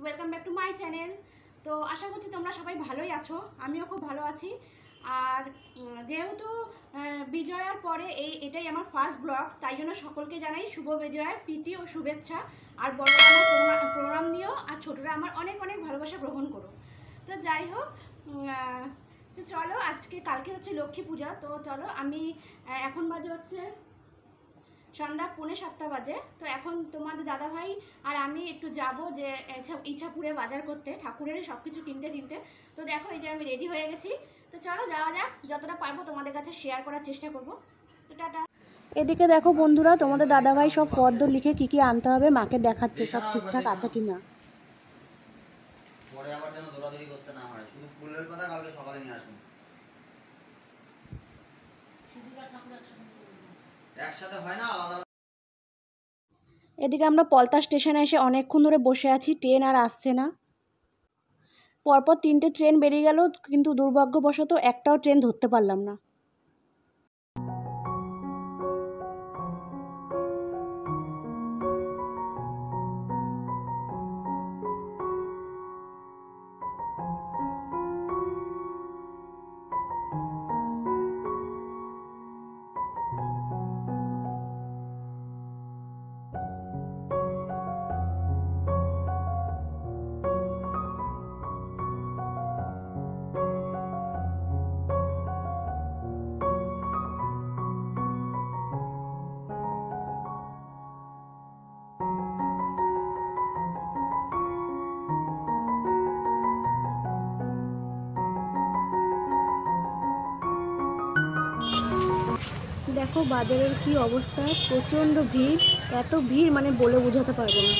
Welcome back to my channel. তো আশা করছি তোমরা সবাই ভালোই আছো, আমিও খুব ভালো আছি। আর যেহেতু বিজয়ার পরে এটাই আমার ফার্স্ট ব্লগ, তাই জন্য সকলকে জানাই শুভ বিজয়ার প্রীতি ও শুভেচ্ছা। আর বড়রা আমার প্রণাম দিও, আর ছোটরা আমার অনেক অনেক ভালোবাসা গ্রহণ করো। তো যাই হোক, তো চলো, কালকে হচ্ছে লক্ষ্মী পূজা। তো চলো, আমি এখন বাজে হচ্ছে সন্ধ্যা 6:45 বাজে। তো এখন তোমাদের দাদাভাই আর আমি একটু যাব যে ইছাপুরে বাজার করতে, ঠাকুরের সব কিছু কিনতে। তো দেখো, এই যে আমি রেডি হয়ে গেছি। তো চলো যাওয়া যাক, যতটা পারবো তোমাদের কাছে শেয়ার করার চেষ্টা করবো। তো টাটা। এদিকে দেখো বন্ধুরা, তোমাদের দাদাভাই সব ফর্দ লিখে কি আনতে হবে মাকে দেখাচ্ছে, সব ঠিকঠাক আছে কিনা। পরে আবার যেন দৌড়াদৌড়ি করতে না হয়। শুধু ফুলের কথা কালকে সকালে নিয়ে আসুন। একসাথে হয় না, আলাদা। এদিকে আমরা পলতা স্টেশনে এসে অনেকক্ষণ ধরে বসে আছি, ট্রেন আর আসছে না। পরপর 3টে ট্রেন বেরিয়ে গেল, কিন্তু দুর্ভাগ্যবশত একটাও ট্রেন ধরতে পারলাম না। দেখো বাজারের কি অবস্থা, প্রচণ্ড ভিড়। এত ভিড় মানে বলে বোঝাতে পারবো না।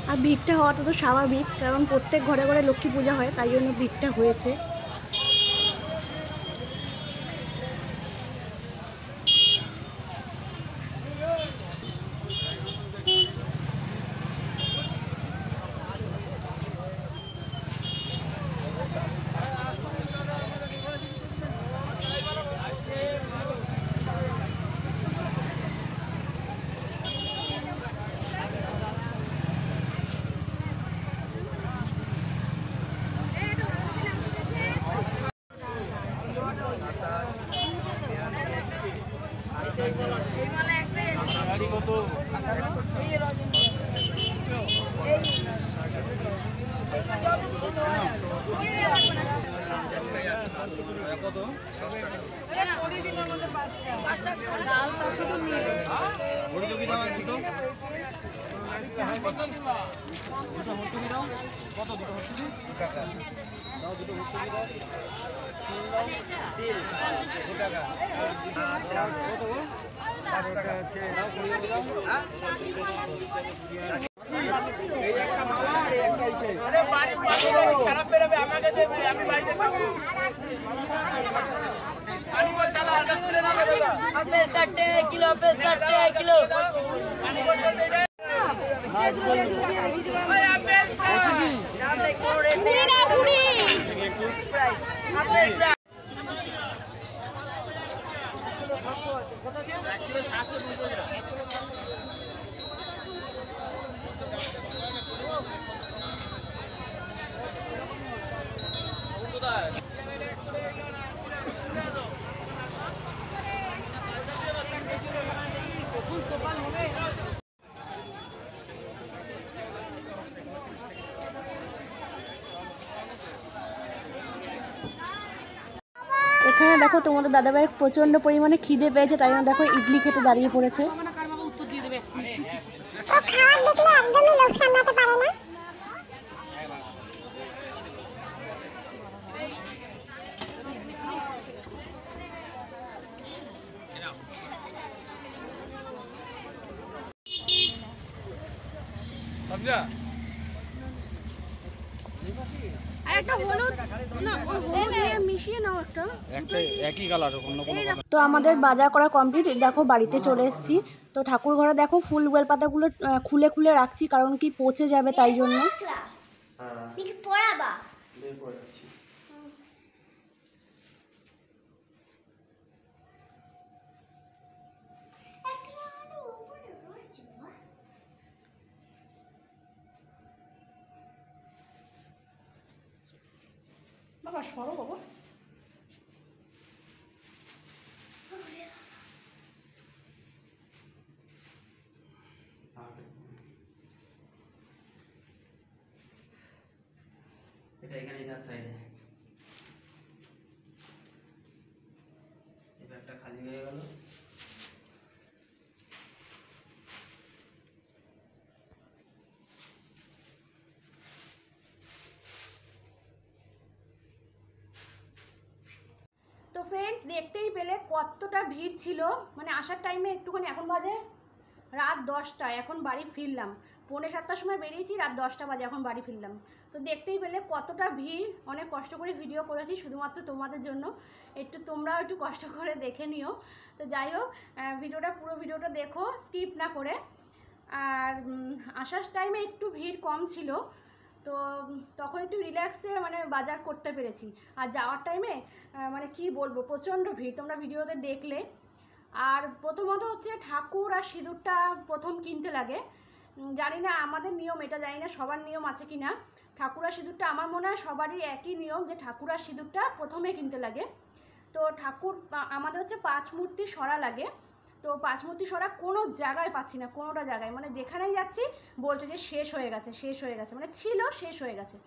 আর ভিড়টা হওয়াটা তো স্বাভাবিক, কারণ প্রত্যেক ঘরে ঘরে লক্ষ্মী পূজা হয়, তাই জন্য ভিড়টা হয়েছে। এখানে দেখো তোমাদের দাদাভাইয়ের প্রচন্ড পরিমাণে খিদে পেয়েছে, তাই জন্য দেখো ইডলি খেতে দাঁড়িয়ে পড়েছে। একদমই লোভ সামলাতে পারে না। তো আমাদের বাজার করা কমপ্লিট, দেখো বাড়িতে চলে এসেছি। তো ঠাকুর ঘরে দেখো ফুল বেলপাতাগুলো খুলে খুলে রাখছি, কারণ কি পচে যাবে, তাই জন্য। বাবা সরো বাবা। এটা এখানে থাক সাইডে। এই ব্যাগটা খালি হয়ে গেল। তো ফ্রেন্ডস দেখতেই পেলে কতটা ভিড় ছিল, মানে আসার টাইমে একটুখানি, এখন বাজে রাত 10টা, এখন বাড়ি ফিরলাম। 6:45টার সময় বেরিয়েছি, রাত 10টা বাজে এখন বাড়ি ফিরলাম। তো দেখতেই পেলে কতটা ভিড়, অনেক কষ্ট করে ভিডিও করেছি শুধুমাত্র তোমাদের জন্য, একটু তোমরাও একটু কষ্ট করে দেখে নিও। তো যাই হোক, পুরো ভিডিওটা দেখো স্কিপ না করে। আর আসার টাইমে একটু ভিড় কম ছিল, তো তখন একটু রিল্যাক্সে মানে বাজার করতে পেরেছি। আর যাওয়ার টাইমে মানে কি বলবো, প্রচণ্ড ভিড়, তোমরা ভিডিওতে দেখলে। আর প্রথমত হচ্ছে ঠাকুর আর সিঁদুরটা প্রথম কিনতে লাগে। জানি না আমাদের নিয়ম এটা, জানি না সবার নিয়ম আছে কি না। ঠাকুর আর সিঁদুরটা আমার মনে হয় সবারই একই নিয়ম, যে ঠাকুর আর সিঁদুরটা প্রথমে কিনতে লাগে। তো ঠাকুর আমাদের হচ্ছে 5 মূর্তি সরা লাগে। তো 5 মূর্তি সরা কোনো জায়গায় পাচ্ছি না, কোনোটা জায়গায়, মানে যেখানেই যাচ্ছি বলছে যে শেষ হয়ে গেছে, শেষ হয়ে গেছে, মানে ছিল শেষ হয়ে গেছে।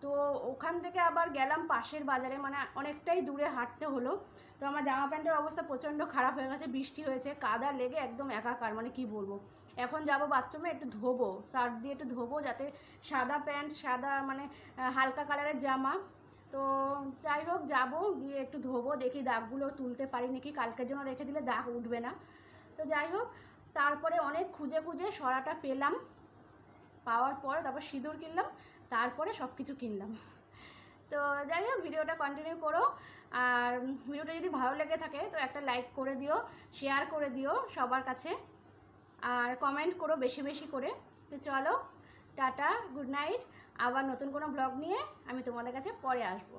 তো ওখান থেকে আবার গেলাম পাশের বাজারে, মানে অনেকটাই দূরে হাঁটতে হলো। তো আমার জামা প্যান্টের অবস্থা প্রচণ্ড খারাপ হয়ে গেছে, বৃষ্টি হয়েছে, কাদা লেগে একদম একাকার, মানে কি বলবো। এখন যাব বাথরুমে, একটু ধোবো, সার্ফ দিয়ে একটু ধোবো, যাতে সাদা প্যান্ট, সাদা মানে হালকা কালারের জামা। তো যাই হোক, যাবো, গিয়ে একটু ধোবো, দেখি দাগগুলো তুলতে পারি নাকি, কালকের জন্য রেখে দিলে দাগ উঠবে না। তো যাই হোক, তারপরে অনেক খুঁজে খুঁজে সরাটা পেলাম, পাওয়ার পর তারপর সিঁদুর কিনলাম, তারপরে সব কিছু কিনলাম। তো যাই হোক, ভিডিওটা কন্টিনিউ করো। আর ভিডিওটা যদি ভালো লেগে থাকে তো একটা লাইক করে দিও, শেয়ার করে দিও সবার কাছে, আর কমেন্ট করো বেশি বেশি করে। তো চলো, টাটা, গুড নাইট। আবার নতুন কোনো ব্লগ নিয়ে আমি তোমাদের কাছে পরে আসবো।